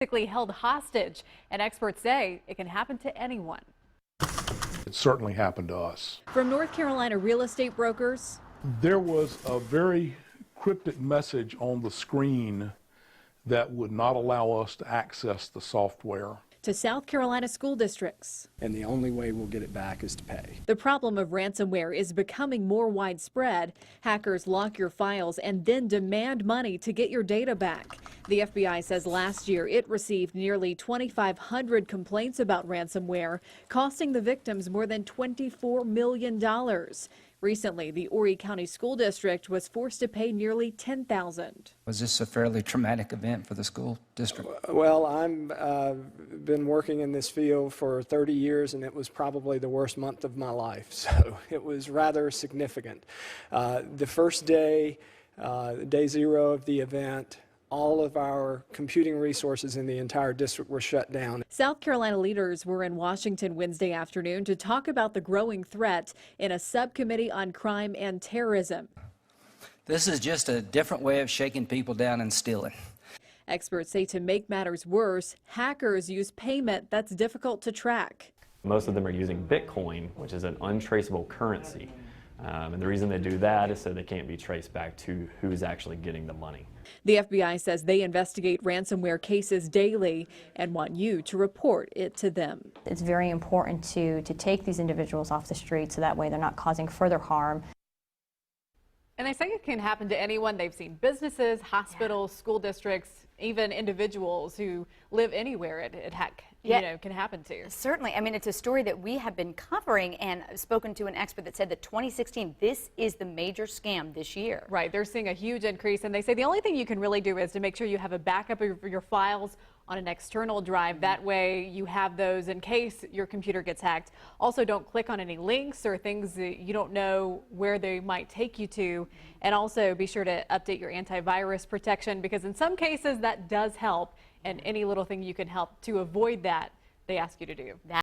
basically held hostage, and experts say it can happen to anyone. It certainly happened to us. From North Carolina real estate brokers, there was a very cryptic message on the screen that would not allow us to access the software. To South Carolina school districts. And the only way we'll get it back is to pay. The problem of ransomware is becoming more widespread. Hackers lock your files and then demand money to get your data back. The FBI says last year it received nearly 2,500 complaints about ransomware, costing the victims more than $24 million. Recently, the Horry County School District was forced to pay nearly $10,000. Was this a fairly traumatic event for the school district? Well, I've been working in this field for 30 years, and it was probably the worst month of my life, so it was rather significant. The first day, day zero of the event, all of our computing resources in the entire district were shut down. South Carolina leaders were in Washington Wednesday afternoon to talk about the growing threat in a subcommittee on crime and terrorism. This is just a different way of shaking people down and stealing. Experts say to make matters worse, hackers use payment that's difficult to track. Most of them are using Bitcoin, which is an untraceable currency. And the reason they do that is so they can't be traced back to who's actually getting the money. The FBI says they investigate ransomware cases daily and want you to report it to them. It's very important to take these individuals off the street so that way they're not causing further harm. And they say it can happen to anyone. They've seen businesses, hospitals, school districts, even individuals who live anywhere it can happen to. Certainly. I mean, it's a story that we have been covering, and spoken to an expert that said that 2016, this is the major scam this year. Right. They're seeing a huge increase, and they say the only thing you can really do is to make sure you have a backup of your files on an external drive. That way you have those in case your computer gets hacked. Also, don't click on any links or things that you don't know where they might take you to. And also be sure to update your antivirus protection, because in some cases that does help, and any little thing you can help to avoid that, they ask you to do.